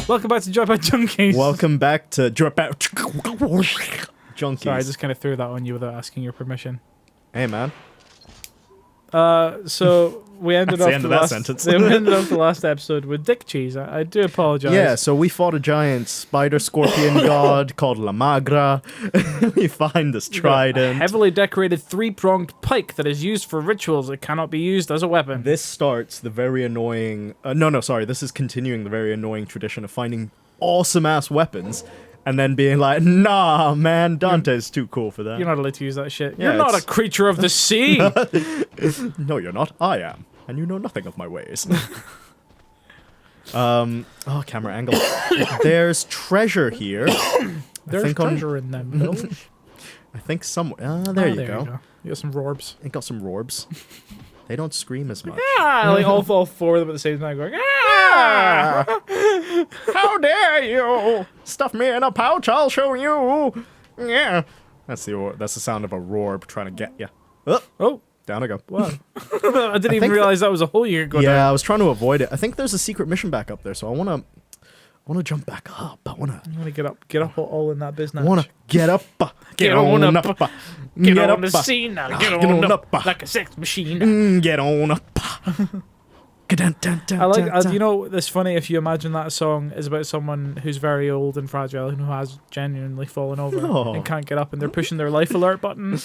Welcome back to Joypad Junkys. Welcome back to Joypad Junkys. Sorry, I just kind of threw that on you without asking your permission. Hey, man. So we ended That's off the end of the that last. sentence. We ended off the last episode with dick cheese. I do apologize. Yeah, so we fought a giant spider scorpion god called La Magra. We find this We got a trident. heavily decorated three-pronged pike that is used for rituals. It cannot be used as a weapon. This starts the very annoying... this is continuing the very annoying tradition of finding awesome-ass weapons and then being like, nah, man, Dante's too cool for that. You're not allowed to use that shit. Yeah, You're not a it's- creature of the sea. No, you're not. I am. And you know nothing of my ways. Camera angle. There's treasure here. There's treasure in them, Bill. I think somewhere... there you go. You got some rorbs. I got some rorbs. They don't scream as much. Ah, like all four of them at the same time going, ah! How dare you! Stuff me in a pouch, I'll show you! Yeah. That's the sound of a roar trying to get you. Oh, Down I go. wow. I didn't even realize that was a hole you could go down. Yeah, I was trying to avoid it. I think there's a secret mission back up there, so I wanna jump back up. I wanna get up all in that business. get up. Get on up. Get on up. the scene now. Get Get on on up up. like a sex machine. Get on up. I like, you know, it's funny if you imagine that song is about someone who's very old and fragile and who has genuinely fallen over and can't get up and they're pushing their life alert button.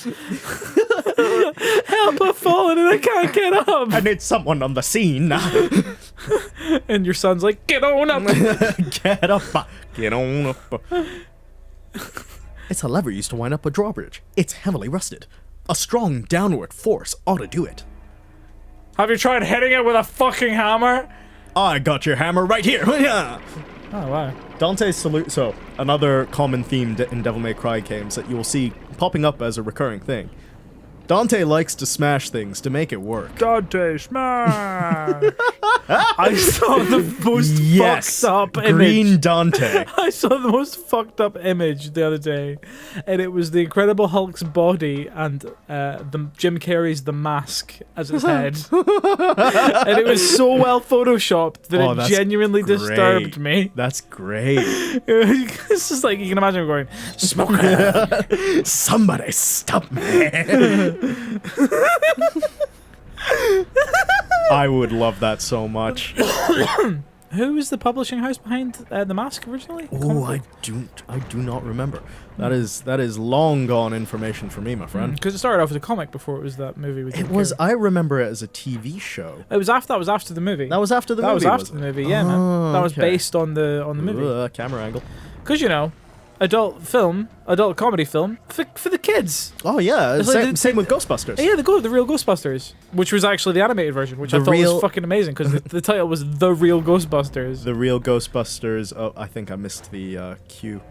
Help, I've fallen and I can't get up. I need someone on the scene. And your son's like, get on up. Get up. Get on up. It's a lever used to wind up a drawbridge. It's heavily rusted. A strong downward force ought to do it. Have you tried hitting it with a fucking hammer? I got your hammer right here. Oh, wow. Dante's salute. So, another common theme in Devil May Cry games that you will see popping up as a recurring thing. Dante likes to smash things to make it work. Dante smash! I saw the most fucked up image. Green Dante. I saw the most fucked up image the other day, and it was the Incredible Hulk's body and the Jim Carrey's The Mask as its head, and it was so well photoshopped that it genuinely disturbed me. That's great. It's just like you can imagine him going, "Smoker, somebody stop me!" I would love that so much. Who was the publishing house behind The Mask originally? Oh, I do not remember. That is long gone information for me, my friend. Because it started off as a comic before it was that movie with Jim Carrey. I remember it as a TV show. It was after that was after the movie. That was after the movie. That was after the movie, yeah, man. That was based on the movie. Camera angle. Because adult comedy film for the kids. Oh yeah, same with Ghostbusters. Yeah, the real Ghostbusters, which was actually the animated version, which I thought was fucking amazing because the title was The Real Ghostbusters. The Real Ghostbusters. Oh, I think I missed the cue.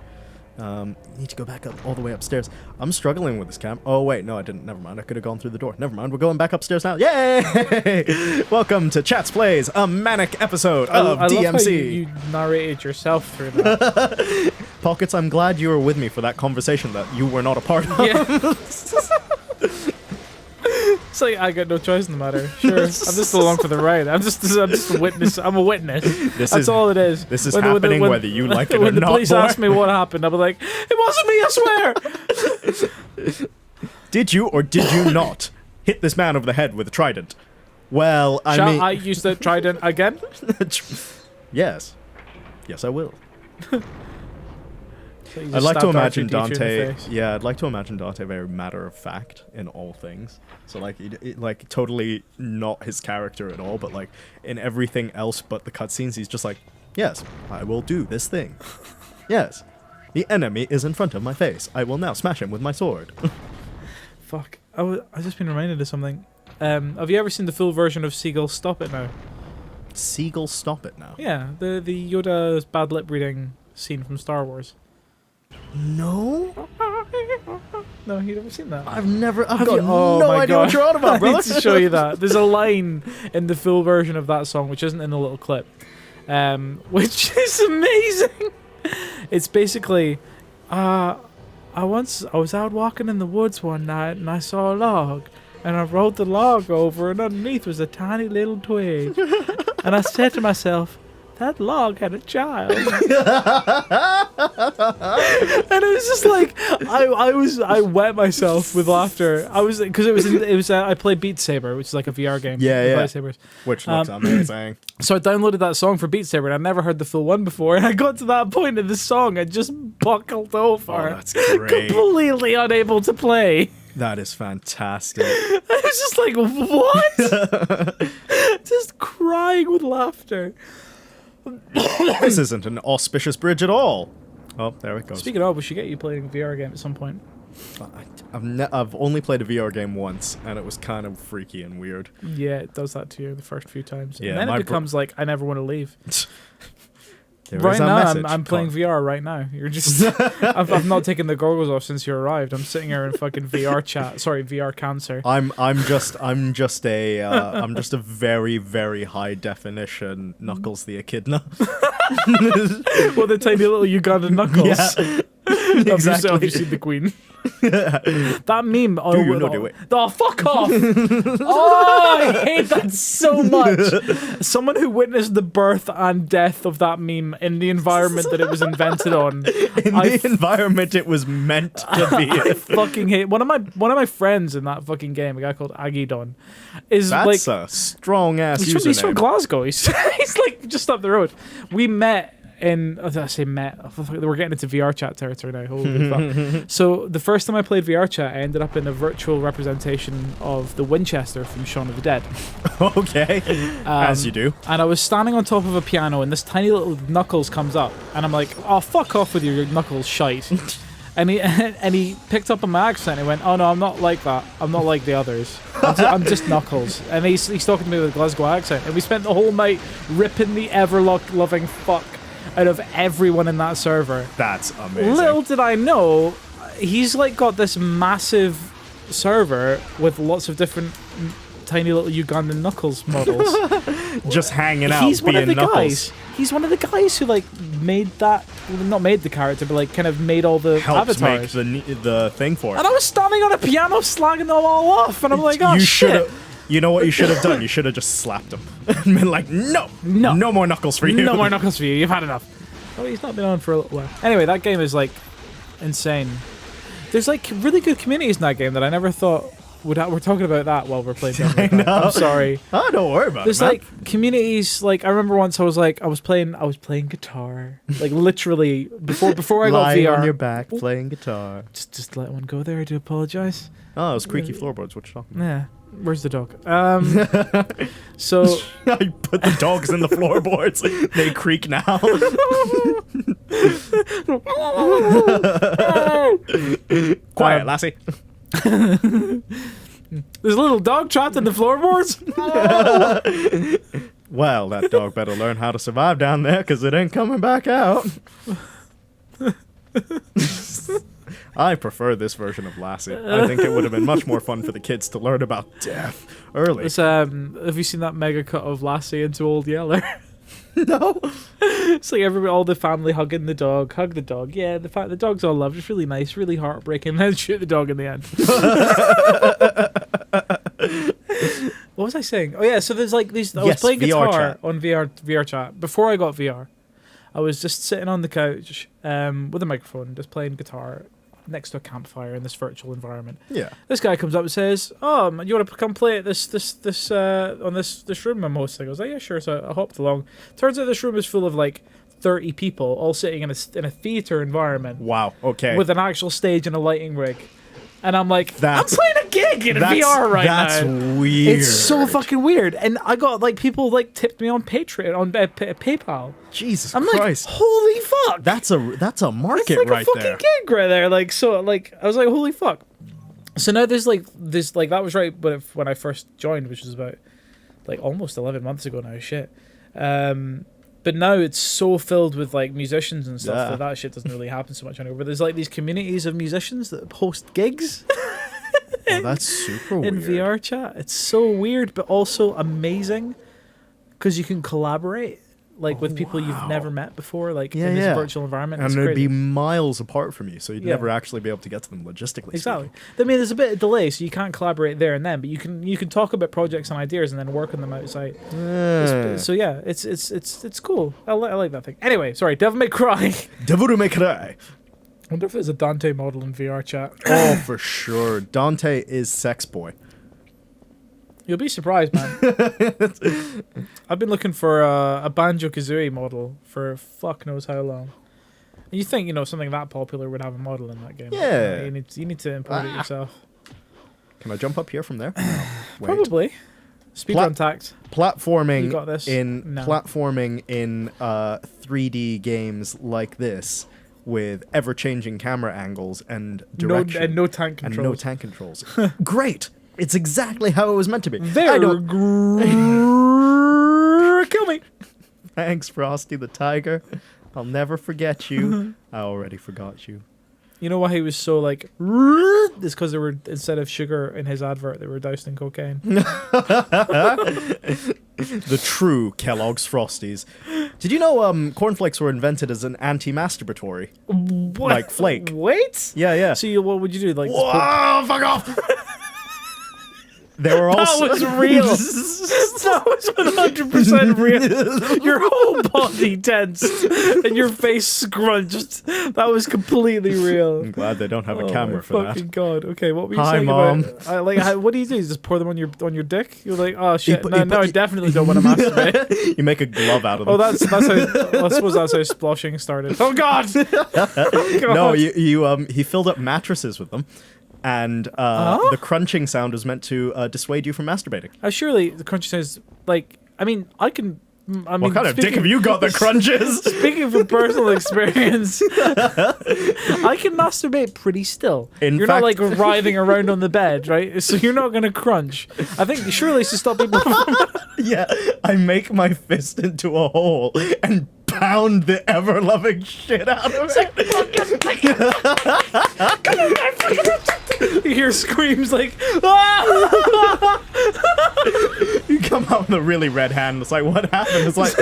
Need to go back up all the way upstairs. I'm struggling with this cam. Oh wait, no, I didn't. Never mind. I could have gone through the door. Never mind. We're going back upstairs now. Yay! Welcome to Chats Plays, a manic episode of DMC. Love how you narrated yourself through that. Pockets, I'm glad you were with me for that conversation that you were not a part of. Yeah. It's like I got no choice in the matter. Sure, I'm just along for the ride. I'm just a witness. I'm a witness. That's all it is. This is happening whether you like it or not. When the police ask me what happened, I'll be like, "It wasn't me, I swear." Did you or did you not hit this man over the head with a trident? Well, Shall I use the trident again? Yes. Yes, I will. So I'd like to imagine Dante. Yeah, I'd like to imagine Dante very matter of fact in all things. So like totally not his character at all, but like in everything else but the cutscenes, he's just like, yes, I will do this thing. Yes, the enemy is in front of my face. I will now smash him with my sword. Fuck! I've just been reminded of something. Have you ever seen the full version of Seagull Stop It Now? Seagull Stop It Now. Yeah, the Yoda's bad lip reading scene from Star Wars. No? No, you've never seen that? I've got no idea what you're on about, brother. I need to show you that. There's a line in the full version of that song, which isn't in the little clip, which is amazing. It's basically, I was out walking in the woods one night and I saw a log, and I rolled the log over, and underneath was a tiny little twig. And I said to myself, Joypad log had a child. And it was just like I wet myself with laughter. I was because it was I played Beat Saber, which is like a VR game. Yeah. Lightsabers. Which looks amazing. So I downloaded that song for Beat Saber, and I'd never heard the full one before. And I got to that point in the song and just buckled over. Oh, that's great. Completely unable to play. That is fantastic. I was just like, what? Just crying with laughter. This isn't an auspicious bridge at all. Oh, there it goes. Speaking of, we should get you playing a VR game at some point. I've only played a VR game once, and it was kind of freaky and weird. Yeah, it does that to you the first few times. Yeah, and then it becomes like, I never want to leave. Right now, I'm playing VR right now. You're just, I've not taken the goggles off since you arrived. I'm sitting here in fucking VR chat. Sorry, VR cancer. I'm just a very, very high definition Knuckles the Echidna. Well, the tiny little Ugandan Knuckles. Yeah. Exactly. Have you seen the Queen? That meme. Do you not do it? Oh, fuck off! Oh, I hate that so much. Someone who witnessed the birth and death of that meme in the environment that it was invented on. In the environment it was meant to be. I fucking hate one of my friends in that fucking game, a guy called Agidon, is That's like a strong ass username. He's from Glasgow. He's like just up the road. We met. We're getting into VR chat territory now. Holy fuck. So the first time I played VR chat, I ended up in a virtual representation of the Winchester from Shaun of the Dead. Okay. As you do. And I was standing on top of a piano, and this tiny little Knuckles comes up, and I'm like, oh, fuck off with your Knuckles shite. And he picked up on my accent and he went, oh no, I'm not like that. I'm not like the others. I'm just Knuckles. And he's talking to me with a Glasgow accent. And we spent the whole night ripping the ever-loving fuck out of everyone in that server. That's amazing. Little did I know, he's like got this massive server with lots of different tiny little Ugandan Knuckles models. Just hanging out, He's being one of the Knuckles. guys. He's one of the guys who like made that, not made the character, but like kind of made all the Helps avatars. make the thing for it. And I was standing on a piano slagging them all off, and I'm like, oh shit. You know what you should have done? You should have just slapped him and been like, no more Knuckles for you. No more Knuckles for you. You've had enough. Oh, he's not been on for a little while. Anyway, that game is like insane. There's like really good communities in that game that I never thought would. We're talking about that while we're playing. I know. I'm sorry. Oh, don't worry about There's it, man. like communities. Like I remember once I was playing guitar. Like literally before I got Lying VR. on your back playing guitar. Just let one go there. I do apologize. Oh, it was creaky floorboards. What you talking about? Yeah. Where's the dog? So I put the dogs in the floorboards. They creak now. Quiet, lassie. There's a little dog trapped in the floorboards. Well, that dog better learn how to survive down there, because it ain't coming back out. I prefer this version of Lassie. I think it would have been much more fun for the kids to learn about death early. Have you seen that mega cut of Lassie into Old Yeller? No. It's like all the family hugging the dog. Hug the dog. Yeah, the dog's all loved. It's really nice, really heartbreaking. Then shoot the dog in the end. What was I saying? Oh yeah, so there's like these. I was playing VR guitar chat. on VR chat before I got VR. I was just sitting on the couch with a microphone, just playing guitar next to a campfire in this virtual environment. Yeah. This guy comes up and says, "Oh, you want to come play at this on this room I'm hosting?" I was like, "Yeah, sure." So I hopped along. Turns out this room is full of like 30 people, all sitting in a theater environment. Wow. Okay. With an actual stage and a lighting rig. And I'm like, I'm playing a gig in VR right now. That's weird. It's so fucking weird. And I got like people like tipped me on Patreon, on PayPal. Jesus I'm Christ. like, holy fuck. That's a market like right a fucking there. Gig right there. Like, so like, I was like, holy fuck. So now there's like that was right when I first joined, which was about like almost 11 months ago now. Shit. But now it's so filled with like musicians and stuff that shit doesn't really happen so much anymore. But there's like these communities of musicians that host gigs. Oh, that's super weird. In VR chat. It's so weird, but also amazing because you can collaborate. like with people you've never met before, like Yeah, in this yeah. virtual environment. And It's they'd crazy. be miles apart from you, so you'd Yeah. never actually be able to get to them logistically. Exactly. speaking. I mean, there's a bit of delay, so you can't collaborate there and then, but you can talk about projects and ideas and then work on them outside. So yeah, it's cool. I like that thing. Anyway, sorry, Devil May Cry. Devil May Cry. I wonder if there's a Dante model in VR chat. Oh, for sure. Dante is sex boy. You'll be surprised, man. I've been looking for a Banjo-Kazooie model for fuck knows how long. And you think, something that popular would have a model in that game. Yeah. You need to import it yourself. Can I jump up here from there? No. Wait. Probably. Speedrun tact. Platforming You got this? No. platforming in 3D games like this with ever-changing camera angles and direction No tank and controls. no tank controls. Great. It's exactly how it was meant to be. There. I don't. Kill me. Thanks, Frosty the Tiger. I'll never forget you. I already forgot you. You know why he was so like? It's because they were, instead of sugar in his advert, they were doused in cocaine. The true Kellogg's Frosties. Did you know cornflakes were invented as an anti-masturbatory? What? Like flake. Wait. Yeah, yeah. So what would you do? Like, Whoa, fuck off! They were also... that was real. That was 100% real. Your whole body tensed and your face scrunched. That was completely real. I'm glad they don't have a Oh camera my for fucking that. God. Okay, what were you Hi, saying Mom. about? What do you do? You just pour them on your dick? You're like, oh shit. put- No, you no, put- I definitely don't want to masturbate. You make a glove out of them. Oh, that's how. I suppose that's how sploshing started. Oh God. No, he filled up mattresses with them, and the crunching sound was meant to dissuade you from masturbating. Surely the crunchy sounds like. I mean, I can. I mean, What kind of dick have you got that crunches? Speaking from personal experience, I can masturbate pretty still. You're not like writhing around on the bed, right? So you're not going to crunch. I think surely it's to stop people from... Yeah, I make my fist into a hole and pound the ever-loving shit out of it. You hear screams like, ah! You come out with a really red hand. It's like, what happened? It's like,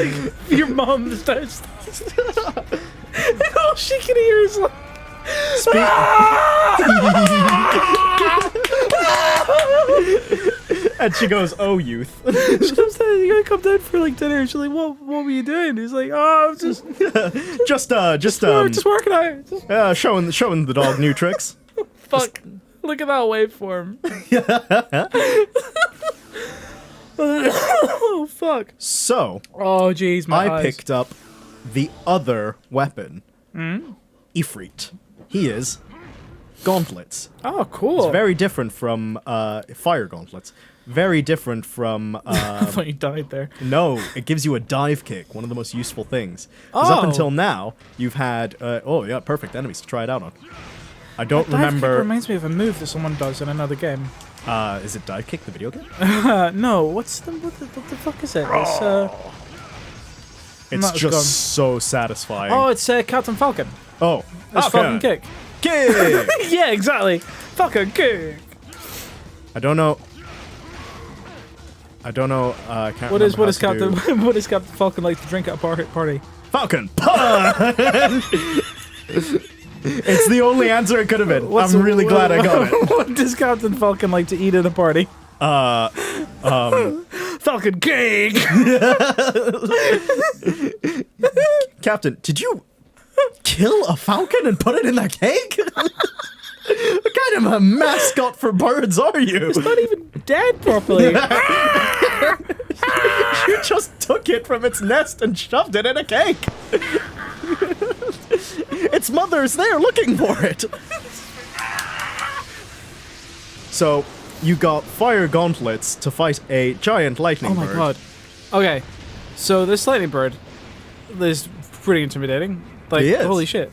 Your mom's downstairs. And all she can hear is like, and she goes, "Oh, youth." she comes down, you gotta come down for like dinner. And she's like, what were you doing? He's like, oh, I'm just just working out. showing the dog new tricks. Fuck. Look at that waveform. Oh, fuck. So, Oh, jeez, my I eyes. picked up the other weapon, Ifrit. He is gauntlets. Oh, cool. It's very different from fire gauntlets. Very different from. I thought you died there. No, it gives you a dive kick, one of the most useful things. Because up Oh. until now, you've had perfect enemies to try it out on. I don't Dive kick remember. reminds me of a move that someone does in another game. Is it Dive Kick, the video game? No, what the fuck is it? It's It's That was just gone. so satisfying. oh, it's Captain Falcon. Oh, It's Falcon Kick. Kick! Yeah, exactly. Falcon Kick. I don't know. I can't. What is remember how to Captain do- what does Captain Falcon like to drink at a party? Falcon Punch? It's the only answer it could have been. I'm really glad I got it. What does Captain Falcon like to eat at a party? Falcon Cake. Captain, did you kill a falcon and put it in that cake? What kind of a mascot for birds are you? It's not even dead properly. You just took it from its nest and shoved it in a cake. Its mother's there looking for it. So, you got fire gauntlets to fight a giant lightning Oh my bird. god. Okay, so this lightning bird is pretty intimidating. Like, He is. holy shit.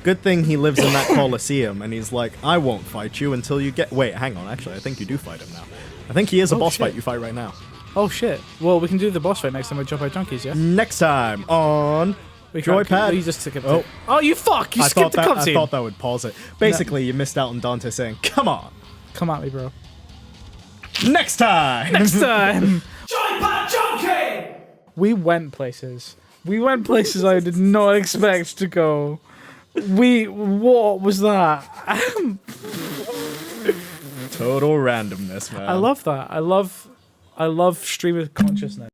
Good thing he lives in that coliseum, and he's like, I won't fight you until you get... Wait, hang on, actually, I think you do fight him now. I think he is a boss shit. fight you fight right now. Oh shit. Well, we can do the boss fight next time with Joypad Junkys, yeah? Next time on We can't- Joypad. You just skipped Oh. it. Oh, you fuck! You I skipped thought the that, I cutscene. thought that would pause it. Basically, you missed out on Dante saying, come on, Come at me, bro. next time! Next time! Joypad Junky! We went places. We went places I did not expect to go. What was that? Total randomness, man. I love that. I love stream of consciousness.